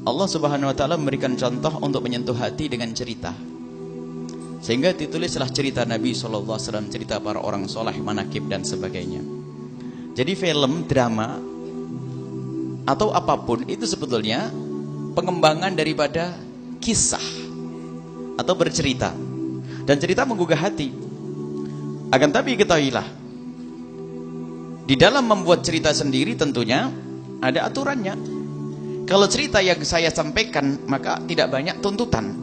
Allah Subhanahu wa taala memberikan contoh untuk menyentuh hati dengan cerita. Sehingga ditulislah cerita Nabi sallallahu alaihi wasallam, cerita para orang soleh, manakib dan sebagainya. Jadi film, drama atau apapun itu sebetulnya pengembangan daripada kisah atau bercerita. Dan cerita menggugah hati. Akan tapi ketahuilah, di dalam membuat cerita sendiri tentunya ada aturannya. Kalau cerita yang saya sampaikan, maka tidak banyak tuntutan.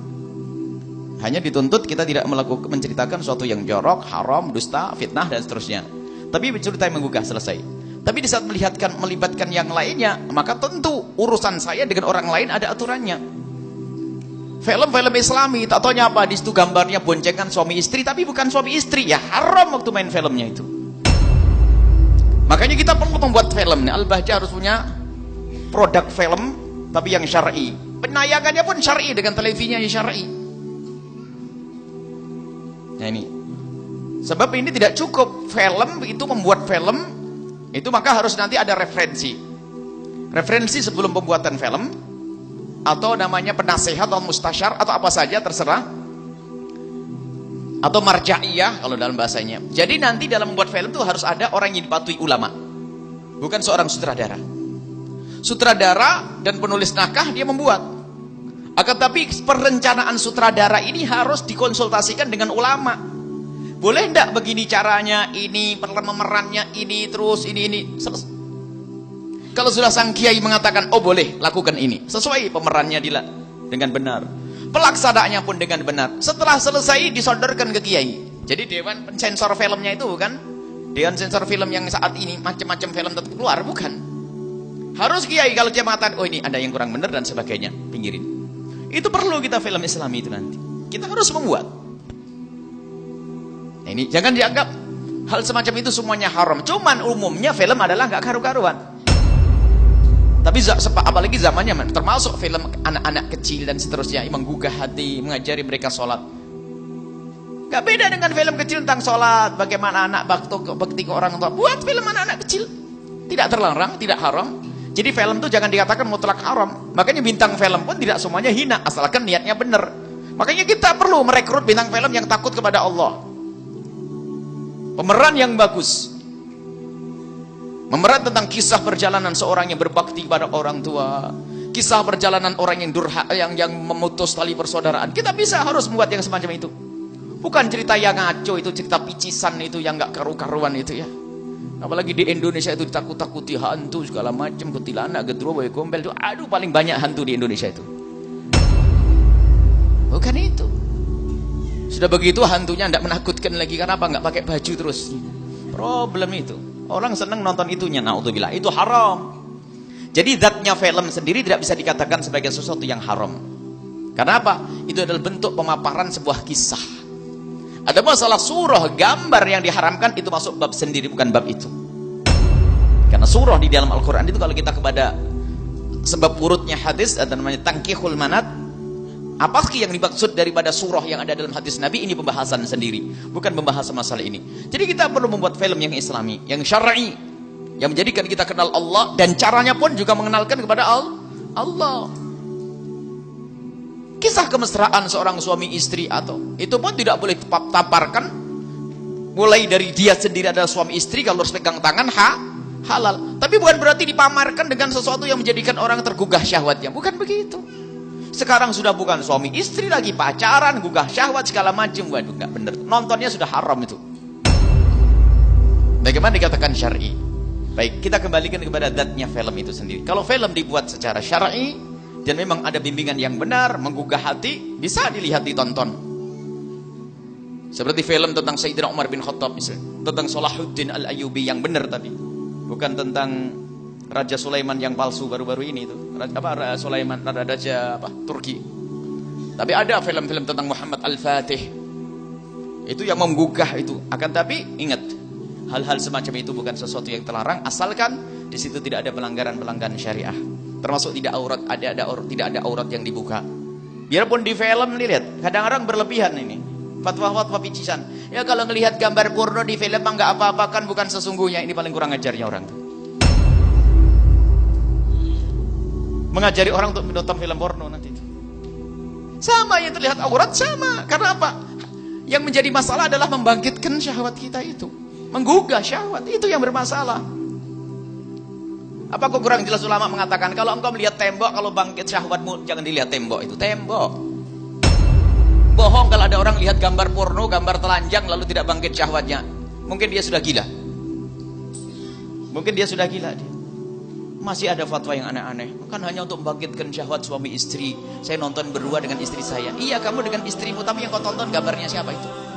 Hanya dituntut kita tidak menceritakan sesuatu yang jorok, haram, dusta, fitnah dan seterusnya. Tapi cerita yang menggugah, selesai. Tapi di saat melibatkan yang lainnya, maka tentu urusan saya dengan orang lain ada aturannya. Film-film Islami, tak taunya apa, di situ gambarnya boncengan suami istri, tapi bukan suami istri, ya haram waktu main filmnya itu. Makanya kita perlu membuat film. Al-Bahjah harus punya produk film, tapi yang syar'i. Penayangannya pun syar'i, dengan televisinya yang syar'i. Nah ini. Sebab ini tidak cukup film itu membuat film, itu maka harus nanti ada referensi. Referensi sebelum pembuatan film, atau namanya penasehat atau mustasyar atau apa saja terserah, atau marja'iyah kalau dalam bahasanya. Jadi nanti dalam membuat film itu harus ada orang yang dipatuhi ulama, bukan seorang sutradara. Sutradara dan penulis naskah dia membuat, akan tapi perencanaan sutradara ini harus dikonsultasikan dengan ulama. Boleh enggak begini caranya, ini pemerannya, ini terus ini. Kalau sudah sang kiai mengatakan, oh boleh, lakukan ini, sesuai pemerannya dengan benar, pelaksanaannya pun dengan benar. Setelah selesai disodorkan ke kiai. Jadi dewan pensensor filmnya itu bukan dewan sensor film yang saat ini macam-macam film tetap keluar, bukan. Harus kiai kalau dia mengatakan, oh ini ada yang kurang benar dan sebagainya, pinggirin. Itu perlu kita film Islami itu nanti. Kita harus membuat. Nah, ini jangan dianggap hal semacam itu semuanya haram. Cuman umumnya film adalah nggak karu-karuan. Tapi apalagi zamannya, termasuk film anak-anak kecil dan seterusnya, menggugah hati, mengajari mereka sholat. Gak beda dengan film kecil tentang sholat, bagaimana anak bakti ke orang tua. Buat film anak-anak kecil, tidak terlarang, tidak haram. Jadi film itu jangan dikatakan mutlak haram. Makanya bintang film pun tidak semuanya hina, asalkan niatnya benar. Makanya kita perlu merekrut bintang film yang takut kepada Allah, pemeran yang bagus, memeran tentang kisah perjalanan seorang yang berbakti pada orang tua, kisah perjalanan orang yang durhaka, yang memutus tali persaudaraan. Kita harus membuat yang semacam itu. Bukan cerita yang ngaco, itu cerita picisan itu yang nggak karu-karuan itu ya. Apalagi di Indonesia itu ditakut-takuti hantu segala macam, kuntilanak, genderuwo, gombel itu, aduh paling banyak hantu di Indonesia itu. Bukan itu. Sudah begitu hantunya tidak menakutkan lagi, karena apa? Nggak pakai baju terus. Problem itu. Orang senang nonton itunya, naudzubillah, itu haram. Jadi zatnya film sendiri tidak bisa dikatakan sebagai sesuatu yang haram. Karena apa? Itu adalah bentuk pemaparan sebuah kisah. Ada masalah surah, gambar yang diharamkan, itu masuk bab sendiri, bukan bab itu. Karena surah di dalam Al-Quran itu kalau kita kepada sebab urutnya hadis, ada namanya tangkihul manat. Apa sih yang dimaksud daripada surah yang ada dalam hadis Nabi? Ini pembahasan sendiri, bukan membahas masalah ini. Jadi kita perlu membuat film yang islami, yang syar'i, yang menjadikan kita kenal Allah, dan caranya pun juga mengenalkan kepada Allah. Kisah kemesraan seorang suami istri, atau itu pun tidak boleh taparkan mulai dari dia sendiri adalah suami istri, kalau harus pegang tangan halal. Tapi bukan berarti dipamarkan dengan sesuatu yang menjadikan orang tergugah syahwatnya, bukan begitu. Sekarang sudah bukan suami istri lagi, pacaran, gugah syahwat segala macam. Waduh, nggak benar. Nontonnya sudah haram itu. Bagaimana dikatakan syar'i? Baik, kita kembalikan kepada zatnya film itu sendiri. Kalau film dibuat secara syar'i dan memang ada bimbingan yang benar, menggugah hati, bisa dilihat, ditonton. Seperti film tentang Sayyidina Umar bin Khattab misalnya, tentang Salahuddin Al-Ayyubi yang benar, tapi bukan tentang Raja Sulaiman yang palsu baru-baru ini itu. Sulaiman Raja Turki. Tapi ada film-film tentang Muhammad Al-Fatih. Itu yang menggugah itu. Akan tapi ingat, hal-hal semacam itu bukan sesuatu yang terlarang, asalkan di situ tidak ada pelanggaran-pelanggaran syariah. Termasuk tidak ada aurat yang dibuka. Biarpun di film lihat, kadang-kadang berlebihan ini. Fatwa-fatwa picisan. Ya kalau ngelihat gambar porno di film enggak apa-apa, kan bukan sesungguhnya. Ini paling kurang ajarnya orang. Mengajari orang untuk menonton film porno nanti itu. Sama yang terlihat aurat sama. Karena apa? Yang menjadi masalah adalah membangkitkan syahwat kita itu. Menggugah syahwat, itu yang bermasalah. Apa kok kurang jelas ulama mengatakan kalau engkau melihat tembok, kalau bangkit syahwatmu jangan dilihat tembok, itu tembok. Bohong kalau ada orang lihat gambar porno, gambar telanjang lalu tidak bangkit syahwatnya. Mungkin dia sudah gila. Mungkin dia sudah gila dia. Masih ada fatwa yang aneh-aneh. Kan hanya untuk membangkitkan syahwat suami istri. Saya nonton berdua dengan istri saya. Iya, kamu dengan istrimu, tapi yang kau tonton gambarnya siapa itu?